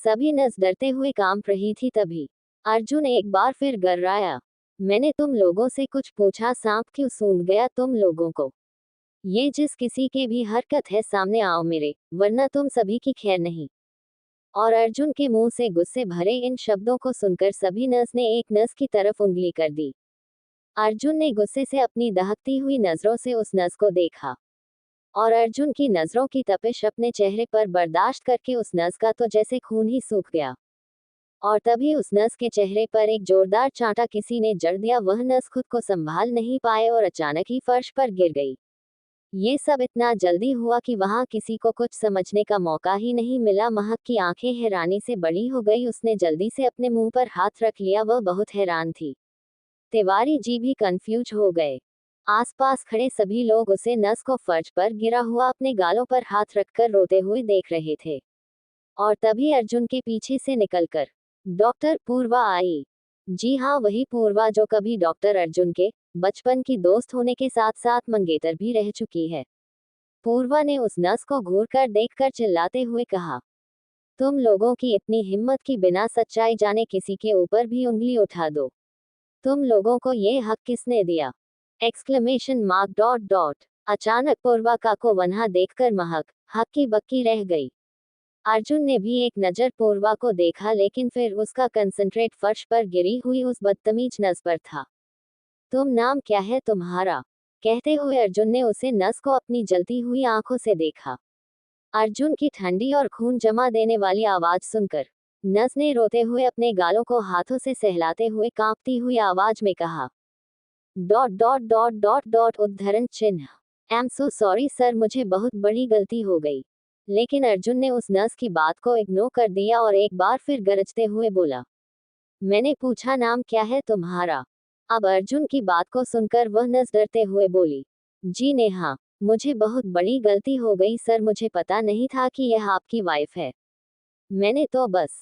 सभी नर्स डरते हुए कांप रही थी। तभी अर्जुन एक बार फिर गर्राया, मैंने तुम लोगों से कुछ पूछा, सांप क्यों सूंघ गया तुम लोगों को? ये जिस किसी के भी हरकत है सामने आओ मेरे, वरना तुम सभी की खैर नहीं। और अर्जुन के मुंह से गुस्से भरे इन शब्दों को सुनकर सभी नर्स ने एक नर्स की तरफ उंगली कर दी। अर्जुन ने गुस्से से अपनी दहकती हुई नजरों से उस नर्स को देखा, और अर्जुन की नजरों की तपिश अपने चेहरे पर बर्दाश्त करके उस नर्स का तो जैसे खून ही सूख गया। और तभी उस नर्स के चेहरे पर एक जोरदार चांटा किसी ने जड़ दिया। वह नर्स खुद को संभाल नहीं पाए और अचानक ही फर्श पर गिर गई। ये सब इतना जल्दी हुआ कि वहां किसी को कुछ समझने का मौका ही नहीं मिला। महक की आंखें हैरानी से बड़ी हो गई। उसने जल्दी से अपने मुंह पर हाथ रख लिया। वह बहुत हैरान थी। तिवारी जी भी कंफ्यूज हो गए। आसपास खड़े सभी लोग उसे नस को फर्श पर गिरा हुआ अपने गालों पर हाथ रखकर रोते हुए देख रहे थे। और तभी अर्जुन के पीछे से निकलकर डॉक्टर पूर्वा आई। जी हाँ, वही पूर्वा जो कभी डॉक्टर अर्जुन के बचपन की दोस्त होने के साथ साथ मंगेतर भी रह चुकी है। पूर्वा ने उस नर्स को घूर कर देखकर चिल्लाते हुए कहा, तुम लोगों की इतनी हिम्मत कि बिना सच्चाई जाने किसी के ऊपर भी उंगली उठा दो। तुम लोगों को ये हक किसने दिया? Exclamation mark dot dot. अचानक पूर्वा का को वन्हा देखकर महक हक्की बक्की रह गई। अर्जुन ने भी एक नजर पूर्वा को देखा, लेकिन फिर उसका कंसंट्रेट फर्श पर गिरी हुई उस बदतमीज नस पर था। तुम नाम क्या है तुम्हारा? कहते हुए अर्जुन ने उसे नस को अपनी जलती हुई आंखों से देखा। अर्जुन की ठंडी और खून जमा देने वाली आवाज सुनकर नस ने रोते हुए अपने गालों को हाथों से सहलाते हुए कांपती हुई आवाज में कहा, dot dot dot dot dot उद्धरण चिन्ह। I am so sorry sir, मुझे बहुत बड़ी गलती हो गई। लेकिन अर्जुन ने उस नर्स की बात को इग्नोर कर दिया और एक बार फिर गरजते हुए बोला, मैंने पूछा नाम क्या है तुम्हारा? अब अर्जुन की बात को सुनकर वह नर्स डरते हुए बोली, जी नेहा, मुझे बहुत बड़ी गलती हो गई सर, मुझे पता नहीं था कि यह आपकी वाइफ है। मैंने तो बस।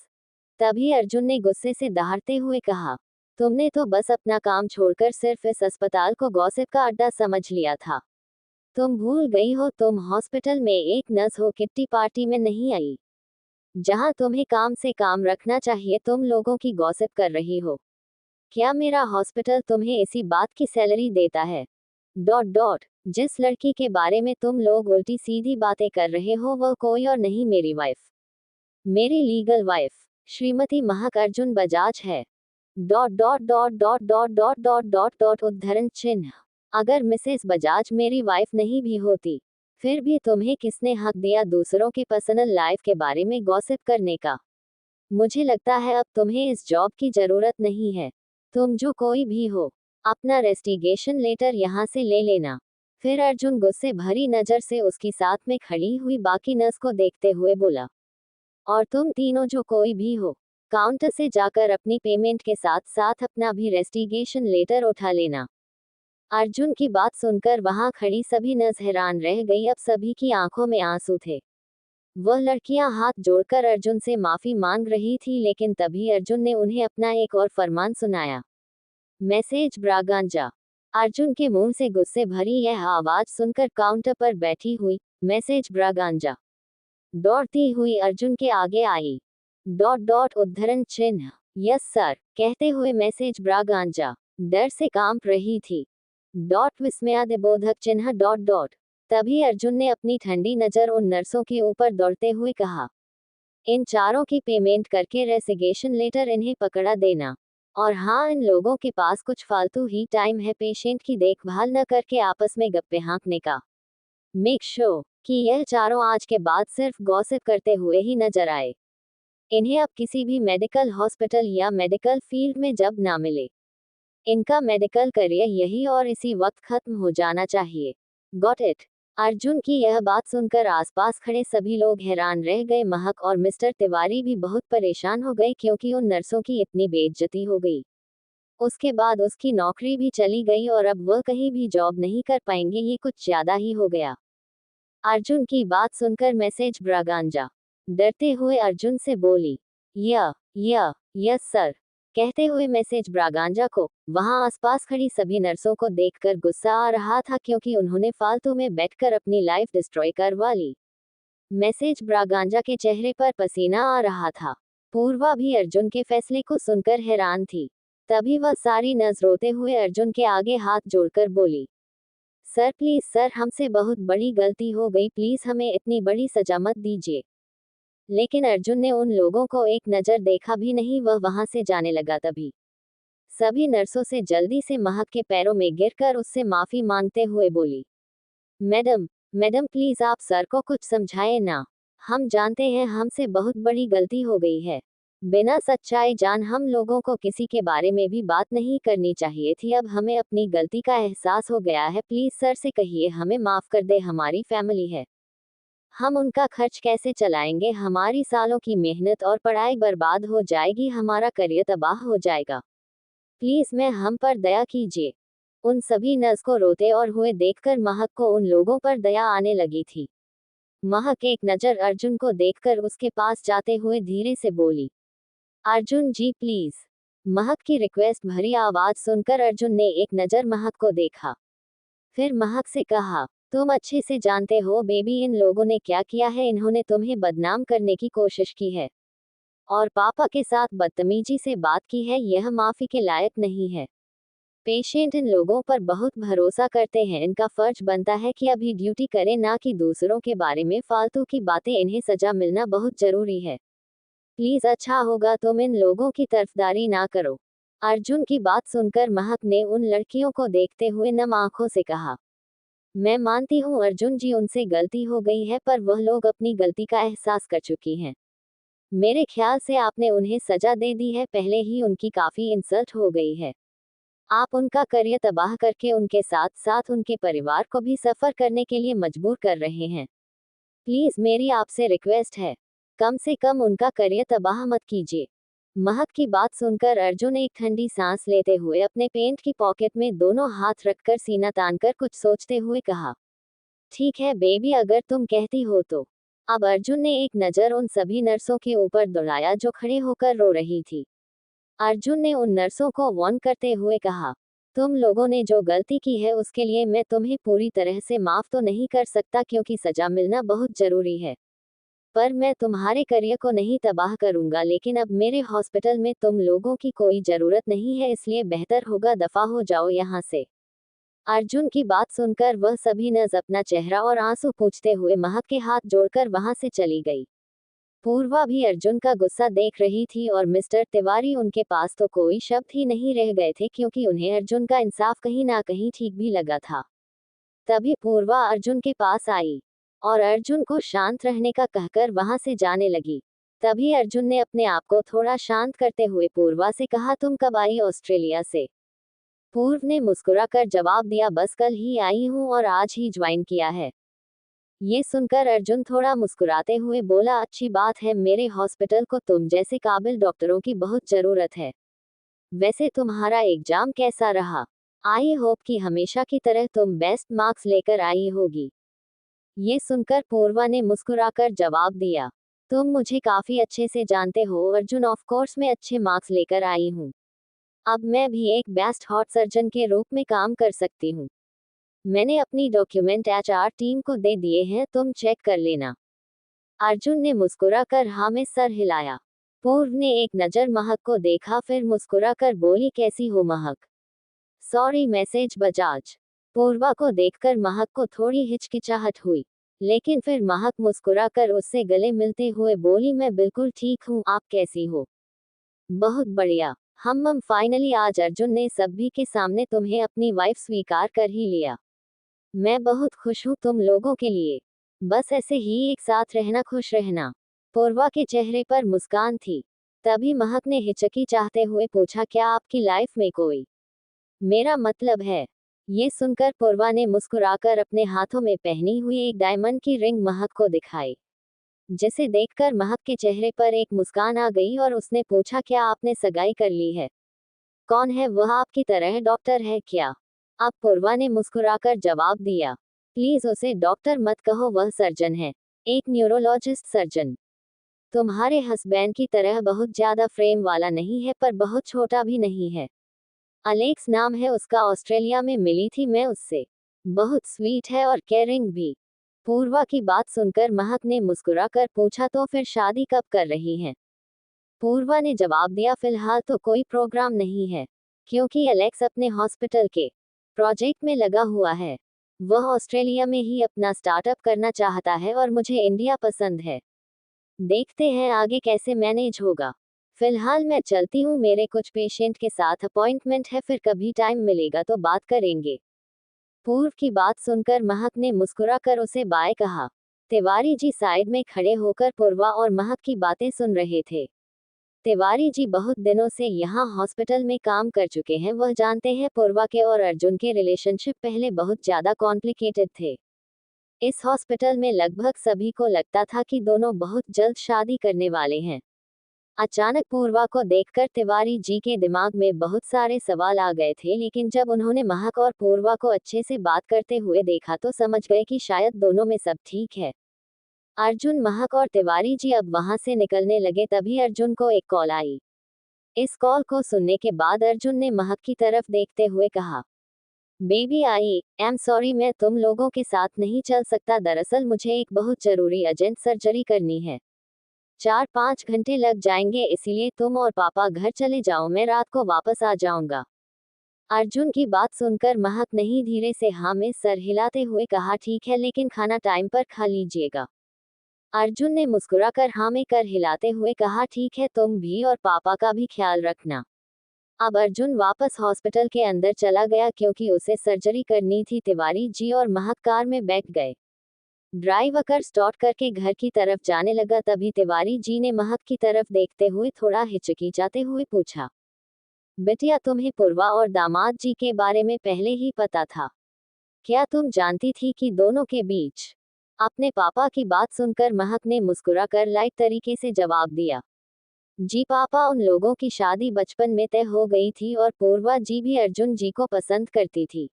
तभी अर्जुन ने गुस्से से दहाड़ते हुए कहा, तुमने तो बस अपना काम छोड़कर सिर्फ इस अस्पताल को गॉसिप का अड्डा समझ लिया था। तुम भूल गई हो तुम हॉस्पिटल में एक नर्स हो, किट्टी पार्टी में नहीं आई। जहां तुम्हें काम से काम रखना चाहिए तुम लोगों की गॉसिप कर रही हो। क्या मेरा हॉस्पिटल तुम्हें इसी बात की सैलरी देता है? Dot dot. जिस लड़की के बारे में तुम लोग उल्टी सीधी बातें कर रहे हो वह कोई और नहीं, मेरी वाइफ, मेरी लीगल वाइफ श्रीमती महक अर्जुन बजाज है। Dot dot dot dot dot dot dot dot dot उद्धरण चिन्ह। अगर मिसेस बजाज मेरी वाइफ नहीं भी होती, फिर भी तुम्हें किसने हक दिया दूसरों के पर्सनल लाइफ के बारे में गॉसिप करने का? मुझे लगता है अब तुम्हें इस जॉब की जरूरत नहीं है। तुम जो कोई भी हो, अपना रेस्टिगेशन लेटर यहाँ से ले लेना। फिर अर्जुन गुस्से भरी नजर से उसकी साथ में खड़ी हुई बाकी नर्स को देखते हुए बोला, और तुम तीनों जो कोई भी हो, काउंटर से जाकर अपनी पेमेंट के साथ साथ अपना भी रेस्टिगेशन लेटर उठा लेना। अर्जुन की बात सुनकर वहां खड़ी सभी नर्स हैरान रह गई। अब सभी की आंखों में आंसू थे। वह लड़कियां हाथ जोड़कर अर्जुन से माफी मांग रही थी, लेकिन तभी अर्जुन ने उन्हें अपना एक और फरमान सुनाया, मैसेज ब्रागांजा। अर्जुन के मुंह से गुस्से भरी यह आवाज सुनकर काउंटर पर बैठी हुई मैसेज ब्रागांजा दौड़ती हुई अर्जुन के आगे आई। डॉट डॉट उद्धरण चिन्ह। यस सर, कहते हुए मैसेज ब्रागांजा डर से कांप रही थी। डॉट विस्मयादिबोधक चिन्ह डॉट डॉट। तभी अर्जुन ने अपनी ठंडी नजर उन नर्सों के ऊपर दौड़ते हुए कहा, इन चारों की पेमेंट करके रेसिगेशन लेटर इन्हें पकड़ा देना। और हाँ, इन लोगों के पास कुछ फालतू ही टाइम है पेशेंट की देखभाल न करके आपस में गप्पे हाँकने का। मेक श्योर कि यह चारों आज के बाद सिर्फ गॉसिप करते हुए ही नजर आए। इन्हें अब किसी भी मेडिकल हॉस्पिटल या मेडिकल फील्ड में जब ना मिले। इनका मेडिकल करियर यही और इसी वक्त खत्म हो जाना चाहिए। Got it? अर्जुन की यह बात सुनकर आसपास खड़े सभी लोग हैरान रह गए। महक और मिस्टर तिवारी भी बहुत परेशान हो गए, क्योंकि उन नर्सों की इतनी बेइज्जती हो गई। उसके बाद उसकी नौकरी भी चली गई और अब वह कहीं भी जॉब नहीं कर पाएंगे। ये कुछ ज्यादा ही हो गया। अर्जुन की बात सुनकर मैसेज ब्रागांजा डरते हुए अर्जुन से बोली, यस सर। कहते हुए मैसेज ब्रागांजा को वहां आसपास खड़ी सभी नर्सों को देखकर गुस्सा आ रहा था, क्योंकि उन्होंने फालतू में बैठकर अपनी लाइफ डिस्ट्रॉय करवा ली। मैसेज ब्रागांजा के चेहरे पर पसीना आ रहा था। पूर्वा भी अर्जुन के फैसले को सुनकर हैरान थी। तभी वह सारी नज़ रोते हुए अर्जुन के आगे हाथ जोड़कर बोली, सर प्लीज सर, हमसे बहुत बड़ी गलती हो गई, प्लीज हमें इतनी बड़ी सजा मत दीजिए। लेकिन अर्जुन ने उन लोगों को एक नज़र देखा भी नहीं, वह वहां से जाने लगा। तभी सभी नर्सों से जल्दी से महक के पैरों में गिरकर उससे माफी मांगते हुए बोली, मैडम मैडम प्लीज आप सर को कुछ समझाएं ना, हम जानते हैं हमसे बहुत बड़ी गलती हो गई है। बिना सच्चाई जान हम लोगों को किसी के बारे में भी बात नहीं करनी चाहिए थी। अब हमें अपनी गलती का एहसास हो गया है, प्लीज सर से कहिए हमें माफ कर दे, हमारी फैमिली है, हम उनका खर्च कैसे चलाएंगे, हमारी सालों की मेहनत और पढ़ाई बर्बाद हो जाएगी, हमारा करियर तबाह हो जाएगा, प्लीज मैं हम पर दया कीजिए। उन सभी नर्स को रोते और हुए देखकर महक को उन लोगों पर दया आने लगी थी। महक एक नज़र अर्जुन को देखकर उसके पास जाते हुए धीरे से बोली, अर्जुन जी प्लीज। महक की रिक्वेस्ट भरी आवाज सुनकर अर्जुन ने एक नज़र महक को देखा, फिर महक से कहा, तुम अच्छे से जानते हो बेबी इन लोगों ने क्या किया है, इन्होंने तुम्हें बदनाम करने की कोशिश की है और पापा के साथ बदतमीजी से बात की है, यह माफी के लायक नहीं है। पेशेंट इन लोगों पर बहुत भरोसा करते हैं, इनका फर्ज बनता है कि अभी ड्यूटी करें, ना कि दूसरों के बारे में फालतू की बातें, इन्हें सजा मिलना बहुत जरूरी है। प्लीज अच्छा होगा तुम इन लोगों की तरफदारी ना करो। अर्जुन की बात सुनकर महक ने उन लड़कियों को देखते हुए नम आंखों से कहा, मैं मानती हूँ अर्जुन जी उनसे गलती हो गई है, पर वह लोग अपनी गलती का एहसास कर चुकी हैं। मेरे ख्याल से आपने उन्हें सजा दे दी है, पहले ही उनकी काफी इंसल्ट हो गई है। आप उनका करियर तबाह करके उनके साथ साथ उनके परिवार को भी सफर करने के लिए मजबूर कर रहे हैं। प्लीज मेरी आपसे रिक्वेस्ट है, कम से कम उनका करियर तबाह मत कीजिए। महक की बात सुनकर अर्जुन एक ठंडी सांस लेते हुए अपने पेंट की पॉकेट में दोनों हाथ रखकर सीना तानकर कुछ सोचते हुए कहा, ठीक है बेबी अगर तुम कहती हो तो। अब अर्जुन ने एक नज़र उन सभी नर्सों के ऊपर दौड़ाया जो खड़े होकर रो रही थी। अर्जुन ने उन नर्सों को वार्न करते हुए कहा, तुम लोगों ने जो गलती की है उसके लिए मैं तुम्हें पूरी तरह से माफ तो नहीं कर सकता क्योंकि सजा मिलना बहुत जरूरी है, पर मैं तुम्हारे करियर को नहीं तबाह करूंगा, लेकिन अब मेरे हॉस्पिटल में तुम लोगों की कोई जरूरत नहीं है, इसलिए बेहतर होगा दफा हो जाओ यहाँ से। अर्जुन की बात सुनकर वह सभी नर्स अपना चेहरा और आंसू पोंछते हुए महक के हाथ जोड़कर वहां से चली गई। पूर्वा भी अर्जुन का गुस्सा देख रही थी और मिस्टर तिवारी उनके पास तो कोई शब्द ही नहीं रह गए थे क्योंकि उन्हें अर्जुन का इंसाफ कहीं ना कहीं ठीक भी लगा था। तभी पूर्वा अर्जुन के पास आई और अर्जुन को शांत रहने का कहकर वहां से जाने लगी। तभी अर्जुन ने अपने आप को थोड़ा शांत करते हुए पूर्वा से कहा, तुम कब आई ऑस्ट्रेलिया से? पूर्व ने मुस्कुराकर जवाब दिया, बस कल ही आई हूँ और आज ही ज्वाइन किया है। ये सुनकर अर्जुन थोड़ा मुस्कुराते हुए बोला, अच्छी बात है, मेरे हॉस्पिटल को तुम जैसे काबिल डॉक्टरों की बहुत जरूरत है। वैसे तुम्हारा एग्जाम कैसा रहा? आई होप कि हमेशा की तरह तुम बेस्ट मार्क्स लेकर आई होगी। ये सुनकर पूर्वा ने मुस्कुराकर जवाब दिया, तुम मुझे काफी अच्छे से जानते हो अर्जुन, ऑफ कोर्स मैं अच्छे मार्क्स लेकर आई हूँ। अब मैं भी एक बेस्ट हार्ट सर्जन के रूप में काम कर सकती हूँ। मैंने अपनी डॉक्यूमेंट एचआर टीम को दे दिए हैं, तुम चेक कर लेना। अर्जुन ने मुस्कुराकर हाँ में सर हिलाया। पूर्व ने एक नज़र महक को देखा, फिर मुस्कुराकर बोली, कैसी हो महक? Sorry message Bajaj. पूर्वा को देखकर महक को थोड़ी हिचकिचाहट हुई, लेकिन फिर महक मुस्कुराकर उससे गले मिलते हुए बोली, मैं बिल्कुल ठीक हूँ, आप कैसी हो? बहुत बढ़िया। हम फाइनली आज अर्जुन ने सभी के सामने तुम्हें अपनी वाइफ स्वीकार कर ही लिया। मैं बहुत खुश हूँ तुम लोगों के लिए। बस ऐसे ही एक साथ रहना, खुश रहना। पूर्वा के चेहरे पर मुस्कान थी। तभी महक ने हिचकी चाहते हुए पूछा, क्या आपकी लाइफ में कोई? मेरा मतलब है। ये सुनकर पूर्वा ने मुस्कुराकर अपने हाथों में पहनी हुई एक डायमंड की रिंग महक को दिखाई, जिसे देखकर महक के चेहरे पर एक मुस्कान आ गई और उसने पूछा, क्या आपने सगाई कर ली है? कौन है वह, आपकी तरह डॉक्टर है क्या? अब पूर्वा ने मुस्कुराकर जवाब दिया, प्लीज उसे डॉक्टर मत कहो, वह सर्जन है, एक न्यूरोलॉजिस्ट सर्जन। तुम्हारे हस्बैंड की तरह बहुत ज्यादा फ्रेम वाला नहीं है, पर बहुत छोटा भी नहीं है। अलेक्स नाम है उसका, ऑस्ट्रेलिया में मिली थी मैं उससे। बहुत स्वीट है और केयरिंग भी। पूर्वा की बात सुनकर महक ने मुस्कुराकर पूछा, तो फिर शादी कब कर रही हैं? पूर्वा ने जवाब दिया, फिलहाल तो कोई प्रोग्राम नहीं है, क्योंकि एलेक्स अपने हॉस्पिटल के प्रोजेक्ट में लगा हुआ है। वह ऑस्ट्रेलिया में ही अपना स्टार्टअप करना चाहता है और मुझे इंडिया पसंद है। देखते हैं आगे कैसे मैनेज होगा। फिलहाल मैं चलती हूँ, मेरे कुछ पेशेंट के साथ अपॉइंटमेंट है, फिर कभी टाइम मिलेगा तो बात करेंगे। पूर्व की बात सुनकर महक ने मुस्कुराकर उसे बाय कहा। तिवारी जी साइड में खड़े होकर पूर्वा और महक की बातें सुन रहे थे। तिवारी जी बहुत दिनों से यहाँ हॉस्पिटल में काम कर चुके हैं, वह जानते हैं पूर्वा के और अर्जुन के रिलेशनशिप पहले बहुत ज्यादा कॉम्प्लिकेटेड थे। इस हॉस्पिटल में लगभग सभी को लगता था कि दोनों बहुत जल्द शादी करने वाले हैं। अचानक पूर्वा को देखकर तिवारी जी के दिमाग में बहुत सारे सवाल आ गए थे, लेकिन जब उन्होंने महक और पूर्वा को अच्छे से बात करते हुए देखा तो समझ गए कि शायद दोनों में सब ठीक है। अर्जुन, महक और तिवारी जी अब वहां से निकलने लगे, तभी अर्जुन को एक कॉल आई। इस कॉल को सुनने के बाद अर्जुन ने महक की तरफ देखते हुए कहा, बेबी आई एम सॉरी, मैं तुम लोगों के साथ नहीं चल सकता, दरअसल मुझे एक बहुत जरूरी अर्जेंट सर्जरी करनी है। 4-5 घंटे लग जाएंगे, इसीलिए तुम और पापा घर चले जाओ, मैं रात को वापस आ जाऊंगा। अर्जुन की बात सुनकर महक नहीं धीरे से हाँ में सर हिलाते हुए कहा, ठीक है, लेकिन खाना टाइम पर खा लीजिएगा। अर्जुन ने मुस्कुराकर हाँ में कर हिलाते हुए कहा, ठीक है, तुम भी और पापा का भी ख्याल रखना। अब अर्जुन वापस हॉस्पिटल के अंदर चला गया क्योंकि उसे सर्जरी करनी थी। तिवारी जी और महक कार में बैठ गए। ड्राइव कर स्टार्ट करके घर की तरफ जाने लगा, तभी तिवारी जी ने महक की तरफ देखते हुए थोड़ा हिचकिचाते हुए पूछा, बेटिया, तुम्हें पूर्वा और दामाद जी के बारे में पहले ही पता था? क्या तुम जानती थी कि दोनों के बीच? अपने पापा की बात सुनकर महक ने मुस्कुराकर लाइट तरीके से जवाब दिया, जी पापा, उन लोगों की शादी बचपन में तय हो गई थी और पूर्वा जी भी अर्जुन जी को पसंद करती थी।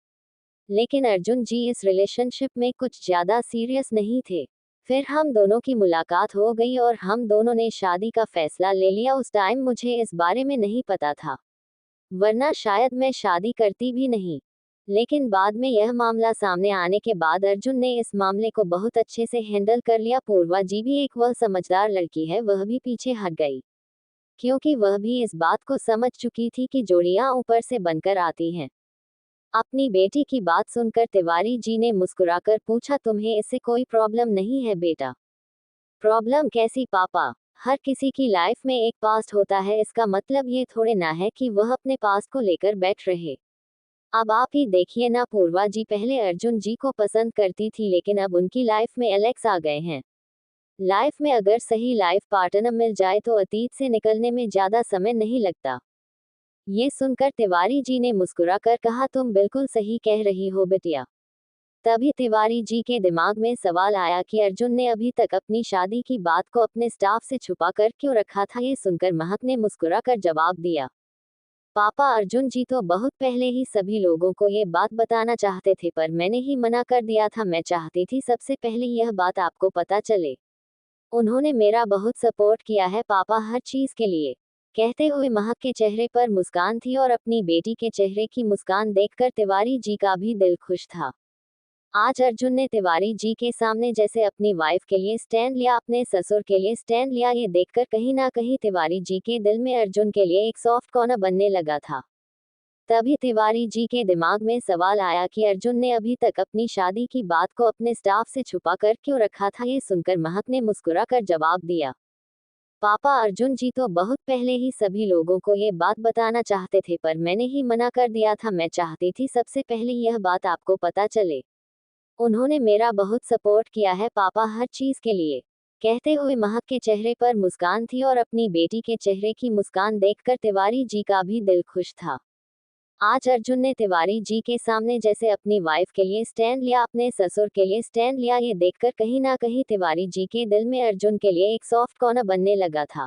लेकिन अर्जुन जी इस रिलेशनशिप में कुछ ज्यादा सीरियस नहीं थे। फिर हम दोनों की मुलाकात हो गई और हम दोनों ने शादी का फैसला ले लिया। उस टाइम मुझे इस बारे में नहीं पता था, वरना शायद मैं शादी करती भी नहीं। लेकिन बाद में यह मामला सामने आने के बाद अर्जुन ने इस मामले को बहुत अच्छे से हैंडल कर लिया। पूर्वा जी भी एक वह समझदार लड़की है, वह भी पीछे हट गई, क्योंकि वह भी इस बात को समझ चुकी थी कि जोड़ियां ऊपर से बनकर आती हैं। अपनी बेटी की बात सुनकर तिवारी जी ने मुस्कुराकर पूछा, तुम्हें इससे कोई प्रॉब्लम नहीं है बेटा? प्रॉब्लम कैसी पापा? हर किसी की लाइफ में एक पास्ट होता है, इसका मतलब ये थोड़े ना है कि वह अपने पास्ट को लेकर बैठ रहे। अब आप ही देखिए ना, पूर्वा जी पहले अर्जुन जी को पसंद करती थी, लेकिन अब उनकी लाइफ में एलेक्स आ गए हैं। लाइफ में अगर सही लाइफ पार्टनर मिल जाए तो अतीत से निकलने में ज्यादा समय नहीं लगता। ये सुनकर तिवारी जी ने मुस्कुराकर कहा, तुम बिल्कुल सही कह रही हो बिटिया। तभी तिवारी जी के दिमाग में सवाल आया कि अर्जुन ने अभी तक अपनी शादी की बात को अपने स्टाफ से छुपा कर क्यों रखा था। ये सुनकर महक ने मुस्कुराकर जवाब दिया, पापा, अर्जुन जी तो बहुत पहले ही सभी लोगों को ये बात बताना चाहते थे, पर मैंने ही मना कर दिया था। मैं चाहती थी सबसे पहले यह बात आपको पता चले। उन्होंने मेरा बहुत सपोर्ट किया है पापा, हर चीज के लिए। कहते हुए महक के चेहरे पर मुस्कान थी और अपनी बेटी के चेहरे की मुस्कान देखकर तिवारी जी का भी दिल खुश था। आज अर्जुन ने तिवारी जी के सामने जैसे अपनी वाइफ के लिए स्टैंड लिया, अपने ससुर के लिए स्टैंड लिया। ये देखकर कहीं ना कहीं तिवारी जी के दिल में अर्जुन के लिए एक सॉफ्ट कॉर्नर बनने लगा था। तभी तिवारी जी के दिमाग में सवाल आया कि अर्जुन ने अभी तक अपनी शादी की बात को अपने स्टाफ से छुपा कर क्यों रखा था। ये सुनकर महक ने मुस्कुराकर जवाब दिया, पापा, अर्जुन जी तो बहुत पहले ही सभी लोगों को ये बात बताना चाहते थे, पर मैंने ही मना कर दिया था। मैं चाहती थी सबसे पहले यह बात आपको पता चले। उन्होंने मेरा बहुत सपोर्ट किया है पापा, हर चीज के लिए। कहते हुए महक के चेहरे पर मुस्कान थी और अपनी बेटी के चेहरे की मुस्कान देखकर तिवारी जी का भी दिल खुश था। आज अर्जुन ने तिवारी जी के सामने जैसे अपनी वाइफ के लिए स्टैंड लिया, अपने ससुर के लिए स्टैंड लिया। ये देखकर कहीं ना कहीं तिवारी जी के दिल में अर्जुन के लिए एक सॉफ्ट कॉर्नर बनने लगा था।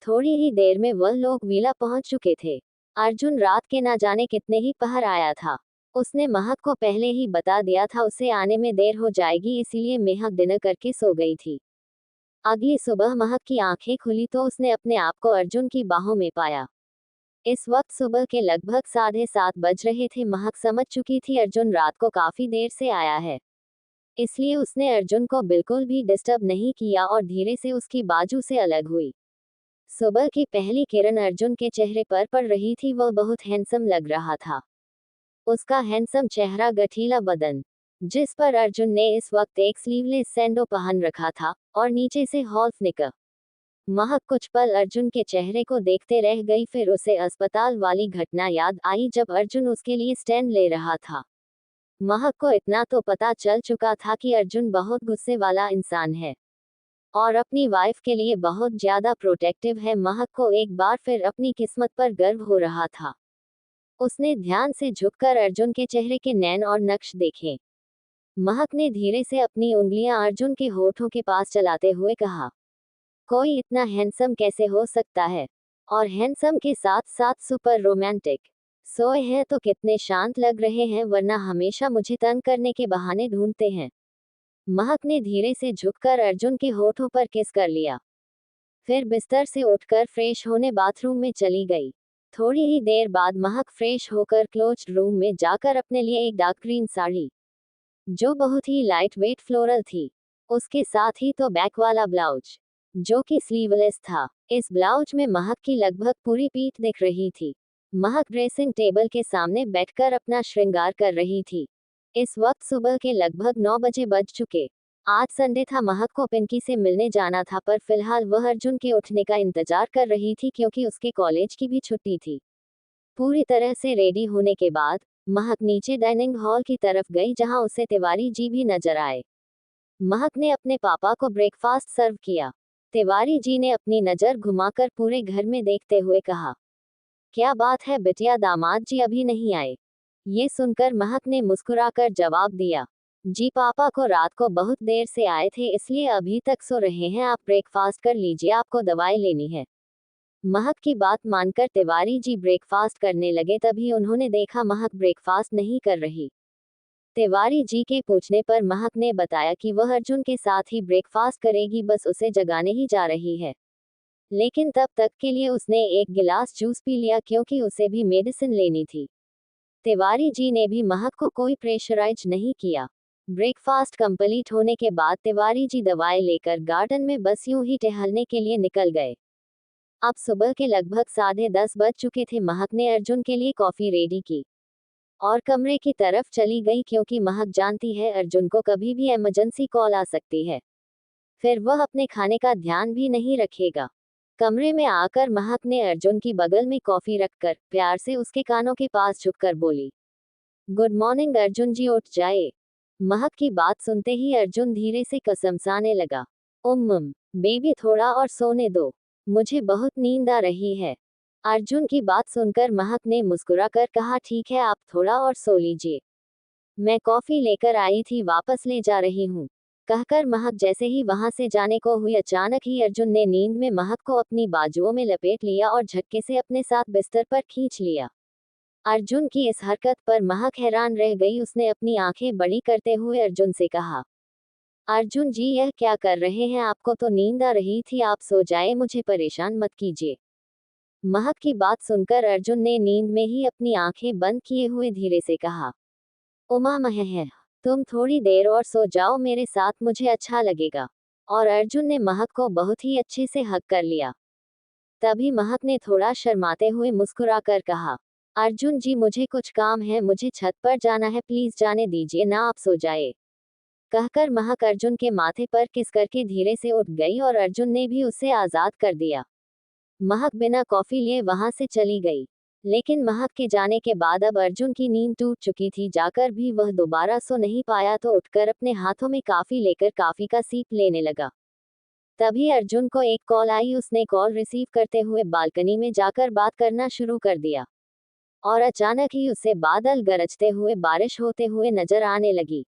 थोड़ी ही देर में वह लोग विला पहुंच चुके थे। अर्जुन रात के ना जाने कितने ही पहर आया था। उसने महक को पहले ही बता दिया था उसे आने में देर हो जाएगी, इसीलिए महक डिनर करके सो गई थी। अगली सुबह महक की आंखें खुली तो उसने अपने आप को अर्जुन की बाहों में पाया। इस वक्त सुबह के लगभग 7:30 बज रहे थे। महक समझ चुकी थी अर्जुन रात को काफी देर से आया है, इसलिए उसने अर्जुन को बिल्कुल भी डिस्टर्ब नहीं किया और धीरे से उसकी बाजू से अलग हुई। सुबह की पहली किरण अर्जुन के चेहरे पर पड़ रही थी। वह बहुत हैंडसम लग रहा था। उसका हैंडसम चेहरा, गठीला बदन, जिस पर अर्जुन ने इस वक्त एक स्लीवलेस सैंडो पहन रखा था और नीचे से हाल्फ निकर। महक कुछ पल अर्जुन के चेहरे को देखते रह गई। फिर उसे अस्पताल वाली घटना याद आई जब अर्जुन उसके लिए स्टैंड ले रहा था। महक को इतना तो पता चल चुका था कि अर्जुन बहुत गुस्से वाला इंसान है और अपनी वाइफ के लिए बहुत ज्यादा प्रोटेक्टिव है। महक को एक बार फिर अपनी किस्मत पर गर्व हो रहा था। उसने ध्यान से झुककर अर्जुन के चेहरे के नैन और नक्श देखे। महक ने धीरे से अपनी उंगलियां अर्जुन के होठों के पास चलाते हुए कहा, कोई इतना हैंडसम कैसे हो सकता है, और हैंडसम के साथ साथ सुपर रोमांटिक। सोए हैं तो कितने शांत लग रहे हैं, वरना हमेशा मुझे तंग करने के बहाने ढूंढते हैं। महक ने धीरे से झुककर अर्जुन के होठों पर किस कर लिया। फिर बिस्तर से उठकर फ्रेश होने बाथरूम में चली गई। थोड़ी ही देर बाद महक फ्रेश होकर क्लोज्ड रूम में जाकर अपने लिए एक डार्क ग्रीन साड़ी, जो बहुत ही लाइट वेट फ्लोरल थी, उसके साथ ही तो बैक वाला ब्लाउज, जो कि स्लीवलेस था। इस ब्लाउज में महक की लगभग पूरी पीठ दिख रही थी। महक ड्रेसिंग टेबल के सामने बैठकर अपना श्रृंगार कर रही थी। इस वक्त सुबह के लगभग 9 बजे बज चुके। आज संडे था। महक को पिंकी से मिलने जाना था, पर फिलहाल वह अर्जुन के उठने का इंतजार कर रही थी क्योंकि उसके कॉलेज की भी छुट्टी थी। पूरी तरह से रेडी होने के बाद महक नीचे डाइनिंग हॉल की तरफ गई, जहां उसे तिवारी जी भी नजर आए। महक ने अपने पापा को ब्रेकफास्ट सर्व किया। तिवारी जी ने अपनी नजर घुमाकर पूरे घर में देखते हुए कहा, क्या बात है बिटिया, दामाद जी अभी नहीं आए? ये सुनकर महक ने मुस्कुराकर जवाब दिया, जी पापा को रात को बहुत देर से आए थे, इसलिए अभी तक सो रहे हैं। आप ब्रेकफास्ट कर लीजिए, आपको दवाई लेनी है। महक की बात मानकर तिवारी जी ब्रेकफास्ट करने लगे। तभी उन्होंने देखा महक ब्रेकफास्ट नहीं कर रही। तिवारी जी के पूछने पर महक ने बताया कि वह अर्जुन के साथ ही ब्रेकफास्ट करेगी, बस उसे जगाने ही जा रही है। लेकिन तब तक के लिए उसने एक गिलास जूस पी लिया क्योंकि उसे भी मेडिसिन लेनी थी। तिवारी जी ने भी महक को कोई प्रेशराइज नहीं किया। ब्रेकफास्ट कंप्लीट होने के बाद तिवारी जी दवाई लेकर गार्डन में बस यूं ही टहलने के लिए निकल गए। अब सुबह के लगभग 10:30 बज चुके थे। महक ने अर्जुन के लिए कॉफी रेडी की और कमरे की तरफ चली गई क्योंकि महक जानती है अर्जुन को कभी भी इमरजेंसी कॉल आ सकती है, फिर वह अपने खाने का ध्यान भी नहीं रखेगा। कमरे में आकर महक ने अर्जुन की बगल में कॉफी रखकर प्यार से उसके कानों के पास झुककर बोली, गुड मॉर्निंग अर्जुन जी, उठ जाए। महक की बात सुनते ही अर्जुन धीरे से कसमसाने लगा, बेबी थोड़ा और सोने दो, मुझे बहुत नींद आ रही है। अर्जुन की बात सुनकर महक ने मुस्कुराकर कहा, ठीक है, आप थोड़ा और सो लीजिए, मैं कॉफी लेकर आई थी, वापस ले जा रही हूँ। कहकर महक जैसे ही वहां से जाने को हुई, अचानक ही अर्जुन ने नींद में महक को अपनी बाजुओं में लपेट लिया और झटके से अपने साथ बिस्तर पर खींच लिया। अर्जुन की इस हरकत पर महक हैरान रह गई। उसने अपनी आंखें बड़ी करते हुए अर्जुन से कहा, अर्जुन जी यह क्या कर रहे हैं, आपको तो नींद आ रही थी, आप सो जाए, मुझे परेशान मत कीजिए। महक की बात सुनकर अर्जुन ने नींद में ही अपनी आंखें बंद किए हुए धीरे से कहा, उमा है, तुम थोड़ी देर और सो जाओ मेरे साथ, मुझे अच्छा लगेगा। और अर्जुन ने महक को बहुत ही अच्छे से हक कर लिया। तभी महक ने थोड़ा शर्माते हुए मुस्कुराकर कहा, अर्जुन जी मुझे कुछ काम है, मुझे छत पर जाना है, प्लीज जाने दीजिए ना, आप सो जाए। कहकर महक अर्जुन के माथे पर किस करके धीरे से उठ गई और अर्जुन ने भी उसे आजाद कर दिया। महक बिना कॉफी लिए वहां से चली गई। लेकिन महक के जाने के बाद अब अर्जुन की नींद टूट चुकी थी। जाकर भी वह दोबारा सो नहीं पाया तो उठकर अपने हाथों में काफी लेकर काफी का सीप लेने लगा। तभी अर्जुन को एक कॉल आई। उसने कॉल रिसीव करते हुए बालकनी में जाकर बात करना शुरू कर दिया और अचानक ही उसे बादल गरजते हुए बारिश होते हुए नजर आने लगी।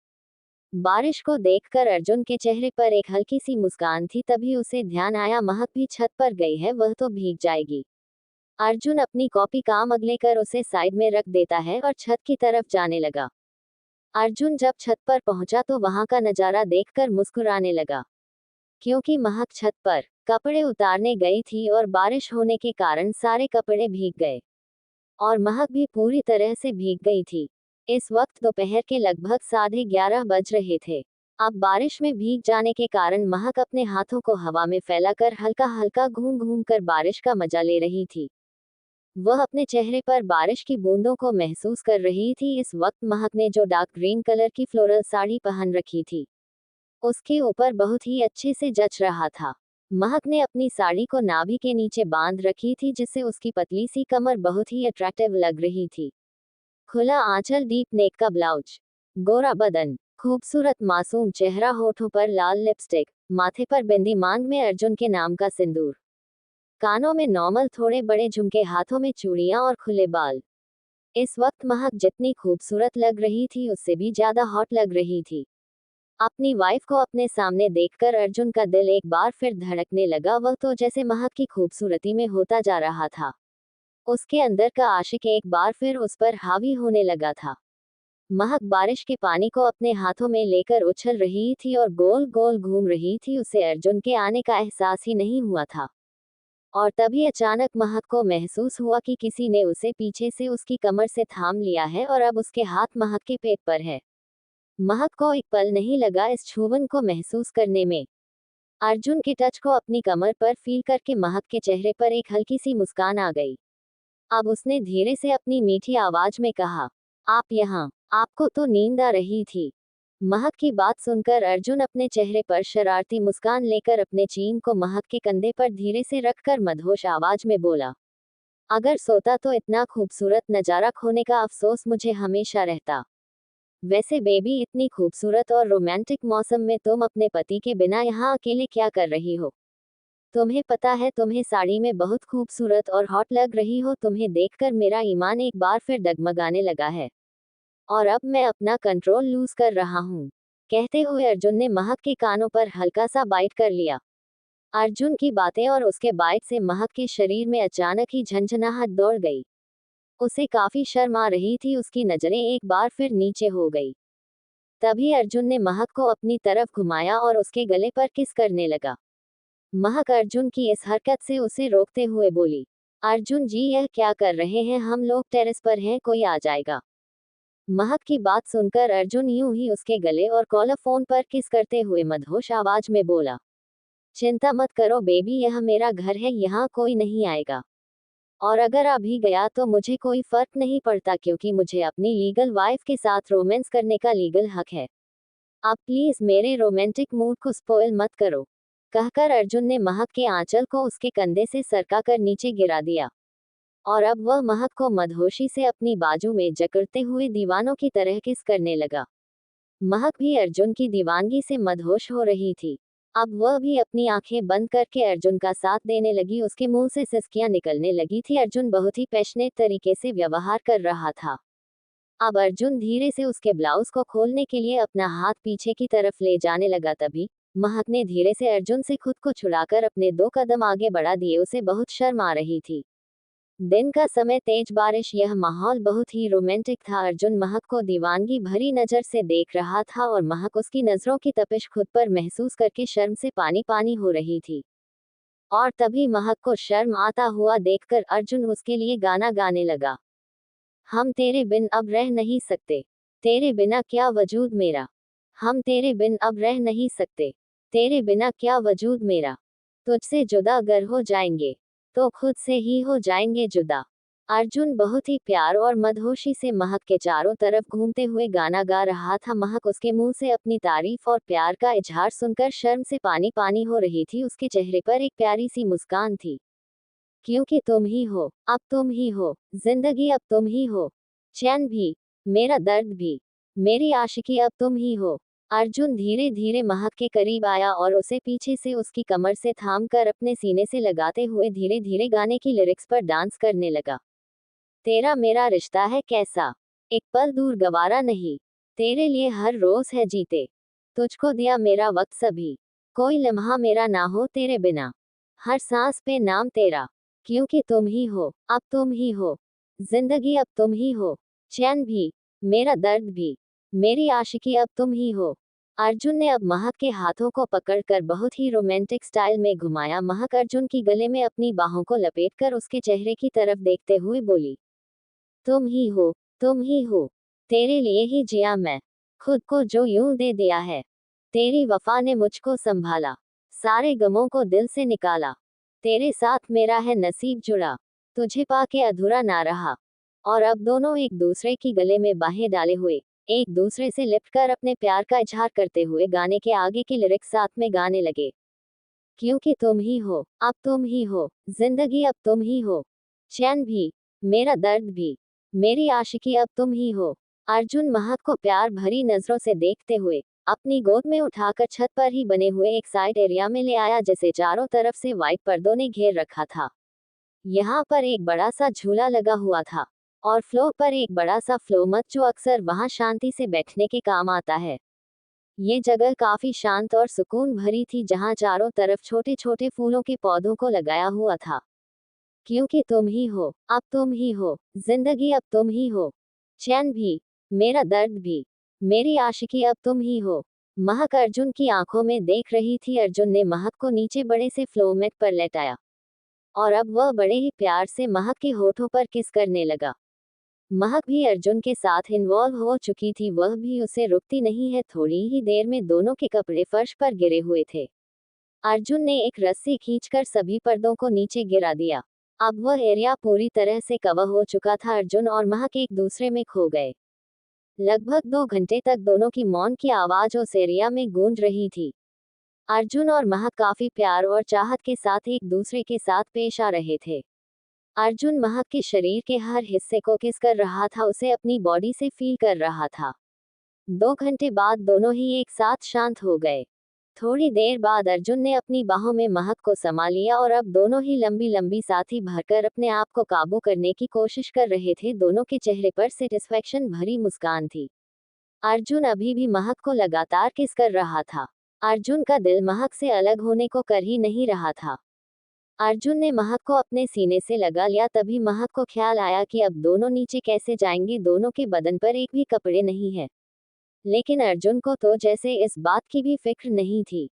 बारिश को देखकर अर्जुन के चेहरे पर एक हल्की सी मुस्कान थी। तभी उसे ध्यान आया महक भी छत पर गई है, वह तो भीग जाएगी। अर्जुन अपनी कॉपी काम अगले कर उसे साइड में रख देता है और छत की तरफ जाने लगा। अर्जुन जब छत पर पहुंचा तो वहां का नजारा देखकर मुस्कुराने लगा, क्योंकि महक छत पर कपड़े उतारने गई थी और बारिश होने के कारण सारे कपड़े भीग गए और महक भी पूरी तरह से भीग गई थी। इस वक्त दोपहर के लगभग 11:30 बज रहे थे। अब बारिश में भीग जाने के कारण महक अपने हाथों को हवा में फैलाकर हल्का हल्का घूम घूम कर बारिश का मजा ले रही थी। वह अपने चेहरे पर बारिश की बूंदों को महसूस कर रही थी। इस वक्त महक ने जो डार्क ग्रीन कलर की फ्लोरल साड़ी पहन रखी थी, उसके ऊपर बहुत ही अच्छे से जच रहा था। महक ने अपनी साड़ी को नाभि के नीचे बांध रखी थी, जिससे उसकी पतली सी कमर बहुत ही अट्रैक्टिव लग रही थी। खुला आंचल, डीप नेक का ब्लाउज, गोरा बदन, खूबसूरत मासूम चेहरा, होठों पर लाल लिपस्टिक, माथे पर बिंदी, मांग में अर्जुन के नाम का सिंदूर, कानों में नॉर्मल थोड़े बड़े झुमके, हाथों में चूड़ियां और खुले बाल। इस वक्त महक जितनी खूबसूरत लग रही थी उससे भी ज्यादा हॉट लग रही थी। अपनी वाइफ को अपने सामने देखकर अर्जुन का दिल एक बार फिर धड़कने लगा। वह तो जैसे महक की खूबसूरती में होता जा रहा था। उसके अंदर का आशिक एक बार फिर उस पर हावी होने लगा था। महक बारिश के पानी को अपने हाथों में लेकर उछल रही थी और गोल गोल घूम रही थी। उसे अर्जुन के आने का एहसास ही नहीं हुआ था। और तभी अचानक महक को महसूस हुआ कि किसी ने उसे पीछे से उसकी कमर से थाम लिया है और अब उसके हाथ महक के पेट पर है। महक को एक पल नहीं लगा इस छुवन को महसूस करने में। अर्जुन के टच को अपनी कमर पर फील करके महक के चेहरे पर एक हल्की सी मुस्कान आ गई। अब उसने धीरे से अपनी मीठी आवाज में कहा, आप यहाँ, आपको तो नींद आ रही थी। महक की बात सुनकर अर्जुन अपने चेहरे पर शरारती मुस्कान लेकर अपने चीन को महक के कंधे पर धीरे से रखकर मदहोश आवाज में बोला, अगर सोता तो इतना खूबसूरत नजारा खोने का अफसोस मुझे हमेशा रहता। वैसे बेबी, इतनी खूबसूरत और रोमांटिक मौसम में तुम अपने पति के बिना यहाँ अकेले क्या कर रही हो? तुम्हें पता है तुम्हें साड़ी में बहुत खूबसूरत और हॉट लग रही हो। तुम्हें देखकर मेरा ईमान एक बार फिर डगमगाने लगा है और अब मैं अपना कंट्रोल लूज कर रहा हूँ। कहते हुए अर्जुन ने महक के कानों पर हल्का सा बाइट कर लिया। अर्जुन की बातें और उसके बाइट से महक के शरीर में अचानक ही झंझनाहट दौड़ गई। उसे काफी शर्म आ रही थी। उसकी नजरें एक बार फिर नीचे हो गई। तभी अर्जुन ने महक को अपनी तरफ घुमाया और उसके गले पर किस करने लगा। महक अर्जुन की इस हरकत से उसे रोकते हुए बोली, अर्जुन जी, यह क्या कर रहे हैं? हम लोग टेरेस पर हैं, कोई आ जाएगा। महक की बात सुनकर अर्जुन यूं ही उसके गले और कॉलर फोन पर किस करते हुए मदहोश आवाज में बोला, चिंता मत करो बेबी, यह मेरा घर है, यहाँ कोई नहीं आएगा। और अगर आ भी गया तो मुझे कोई फर्क नहीं पड़ता, क्योंकि मुझे अपनी लीगल वाइफ के साथ रोमांस करने का लीगल हक है। अब प्लीज मेरे रोमांटिक मूड को स्पॉइल मत करो। कहकर अर्जुन ने महक के आंचल को उसके कंधे से सरकाकर नीचे गिरा दिया और अब वह महक को मदहोशी से अपनी बाजू में जकड़ते हुए दीवानों की तरह किस करने लगा। महक भी अर्जुन की दीवानगी से मदहोश हो रही थी। अब वह भी अपनी आंखें बंद करके अर्जुन का साथ देने लगी। उसके मुंह से सिसकियां निकलने लगी थी। अर्जुन बहुत ही पैशनेट तरीके से व्यवहार कर रहा था। अब अर्जुन धीरे से उसके ब्लाउज को खोलने के लिए अपना हाथ पीछे की तरफ ले जाने लगा। तभी महक ने धीरे से अर्जुन से खुद को छुड़ाकर अपने 2 कदम आगे बढ़ा दिए। उसे बहुत शर्म आ रही थी। दिन का समय, तेज बारिश, यह माहौल बहुत ही रोमांटिक था। अर्जुन महक को दीवानगी भरी नजर से देख रहा था और महक उसकी नजरों की तपिश खुद पर महसूस करके शर्म से पानी पानी हो रही थी। और तभी महक को शर्म आता हुआ देखकर अर्जुन उसके लिए गाना गाने लगा। हम तेरे बिन अब रह नहीं सकते, तेरे बिना क्या वजूद मेरा। हम तेरे बिन अब रह नहीं सकते, तेरे बिना क्या वजूद मेरा। तुझसे जुदा अगर हो जाएंगे तो खुद से ही हो जाएंगे जुदा। अर्जुन बहुत ही प्यार और मदहोशी से महक के चारों तरफ घूमते हुए गाना गा रहा था। महक उसके मुंह से अपनी तारीफ और प्यार का इजहार सुनकर शर्म से पानी पानी हो रही थी। उसके चेहरे पर एक प्यारी सी मुस्कान थी, क्योंकि तुम ही हो, अब तुम ही हो जिंदगी, अब तुम ही हो चैन भी, मेरा दर्द भी, मेरी आशिकी, अब तुम ही हो। अर्जुन धीरे धीरे महक के करीब आया और उसे पीछे से उसकी कमर से थाम कर अपने सीने से लगाते हुए धीरे धीरे गाने की लिरिक्स पर डांस करने लगा। तेरा मेरा रिश्ता है कैसा, एक पल दूर गवारा नहीं, तेरे लिए हर रोज है जीते, तुझको दिया मेरा वक्त सभी, कोई लम्हा मेरा ना हो तेरे बिना, हर सांस पे नाम तेरा, क्योंकि तुम ही हो, अब तुम ही हो जिंदगी, अब तुम ही हो चैन भी, मेरा दर्द भी, मेरी आशिकी, अब तुम ही हो। अर्जुन ने अब महक के हाथों को पकड़कर बहुत ही रोमांटिक स्टाइल में घुमाया। महक अर्जुन की गले में अपनी बाहों को लपेटकर उसके चेहरे की तरफ देखते हुए बोली, तुम ही हो, तुम ही हो, तेरे लिए ही जिया मैं, खुद को जो यूं दे दिया है, तेरी वफा ने मुझको संभाला, सारे गमों को दिल से निकाला। तेरे साथ मेरा है नसीब जुड़ा, तुझे पाके अधूरा ना रहा। और अब दोनों एक दूसरे की गले में बाहें डाले हुए एक दूसरे से लिपटकर अपने प्यार का इजहार करते हुए गाने के आगे के लिरिक्स साथ में गाने लगे। क्योंकि तुम ही हो, अब तुम ही हो, जिंदगी अब तुम ही हो, चैन भी, मेरा दर्द भी, मेरी आशिकी अब तुम ही हो। अर्जुन महक को प्यार भरी नजरों से देखते हुए अपनी गोद में उठाकर छत पर ही बने हुए एक साइड एरिया में ले आया, जिसे चारों तरफ से व्हाइट पर्दों ने घेर रखा था। यहाँ पर एक बड़ा सा झूला लगा हुआ था और फ्लोर पर एक बड़ा सा फ्लो मत, जो अक्सर वहां शांति से बैठने के काम आता है। ये जगह काफी शांत और सुकून भरी थी, जहां चारों तरफ छोटे छोटे फूलों के पौधों को लगाया हुआ था। क्योंकि तुम ही हो, अब तुम ही हो, जिंदगी अब तुम ही हो, चैन भी, मेरा दर्द भी, मेरी आशिकी अब तुम ही हो। महक अर्जुन की आंखों में देख रही थी। अर्जुन ने महक को नीचे बड़े से फ्लोमेट पर लेटाया और अब वह बड़े ही प्यार से महक के होठों पर किस करने लगा। महक भी अर्जुन के साथ इन्वॉल्व हो चुकी थी, वह भी उसे रुकती नहीं है। थोड़ी ही देर में दोनों के कपड़े फर्श पर गिरे हुए थे। अर्जुन ने एक रस्सी खींचकर सभी पर्दों को नीचे गिरा दिया। अब वह एरिया पूरी तरह से कवर हो चुका था। अर्जुन और महक एक दूसरे में खो गए। लगभग 2 घंटे तक दोनों की मौन की आवाज उस एरिया में गूंज रही थी। अर्जुन और महक काफी प्यार और चाहत के साथ एक दूसरे के साथ पेश आ रहे थे। अर्जुन महक के शरीर के हर हिस्से को किस कर रहा था, उसे अपनी बॉडी से फील कर रहा था। 2 घंटे बाद दोनों ही एक साथ शांत हो गए। थोड़ी देर बाद अर्जुन ने अपनी बाहों में महक को समा लिया और अब दोनों ही लंबी लंबी सांसें भरकर अपने आप को काबू करने की कोशिश कर रहे थे। दोनों के चेहरे पर सेटिस्फैक्शन भरी मुस्कान थी। अर्जुन अभी भी महक को लगातार किस कर रहा था। अर्जुन का दिल महक से अलग होने को कर ही नहीं रहा था। अर्जुन ने महक को अपने सीने से लगा लिया। तभी महक को ख्याल आया कि अब दोनों नीचे कैसे जाएंगे। दोनों के बदन पर एक भी कपड़े नहीं है। लेकिन अर्जुन को तो जैसे इस बात की भी फिक्र नहीं थी।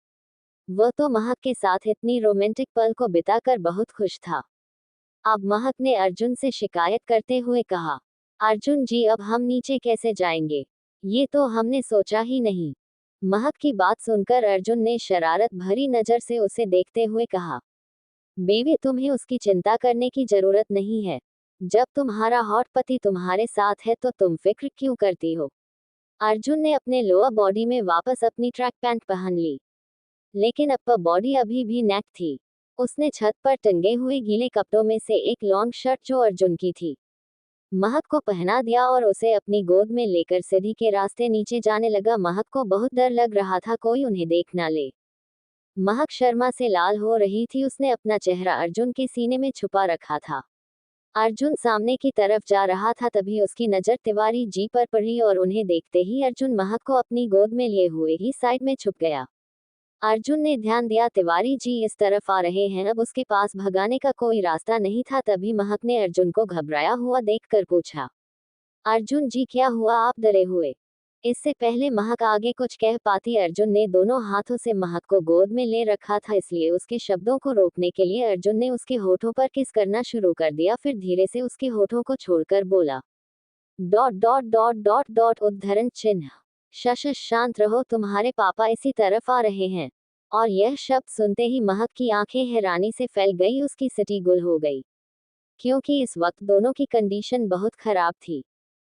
वह तो महक के साथ इतनी रोमांटिक पल को बिताकर बहुत खुश था। अब महक ने अर्जुन से शिकायत करते हुए कहा, अर्जुन जी, अब हम नीचे कैसे जाएंगे? ये तो हमने सोचा ही नहीं। महक की बात सुनकर अर्जुन ने शरारत भरी नजर से उसे देखते हुए कहा, बेबी, तुम्हें उसकी चिंता करने की जरूरत नहीं है। जब तुम्हारा हॉट पति तुम्हारे साथ है तो तुम फिक्र क्यों करती हो? अर्जुन ने अपने लोअर बॉडी में वापस अपनी ट्रैक पैंट पहन ली, लेकिन अपर बॉडी अभी भी नेक थी। उसने छत पर टंगे हुए गीले कपड़ों में से एक लॉन्ग शर्ट जो अर्जुन की थी, महक को पहना दिया और उसे अपनी गोद में लेकर सीढ़ी के रास्ते नीचे जाने लगा। महक को बहुत डर लग रहा था कोई उन्हें देख ना ले। महक शर्मा से लाल हो रही थी। उसने अपना चेहरा अर्जुन के सीने में छुपा रखा था। अर्जुन सामने की तरफ जा रहा था, तभी उसकी नजर तिवारी जी पर पड़ी और उन्हें देखते ही अर्जुन महक को अपनी गोद में लिए हुए ही साइड में छुप गया। अर्जुन ने ध्यान दिया, तिवारी जी इस तरफ आ रहे हैं। अब उसके पास भगाने का कोई रास्ता नहीं था। तभी महक ने अर्जुन को घबराया हुआ देखकर पूछा, अर्जुन जी, क्या हुआ, आप डरे हुए? इससे पहले महक आगे कुछ कह पाती, अर्जुन ने दोनों हाथों से महक को गोद में ले रखा था, इसलिए उसके शब्दों को रोकने के लिए अर्जुन ने उसके होठों पर किस करना शुरू कर दिया। फिर धीरे से उसके होठों को छोड़कर बोला, dot dot dot dot dot उद्धरण चिन्ह, शश, शांत रहो, तुम्हारे पापा इसी तरफ आ रहे हैं। और यह शब्द सुनते ही महक की आंखें हैरानी से फैल गई। उसकी सिटी गुल हो गई, क्योंकि इस वक्त दोनों की कंडीशन बहुत खराब थी।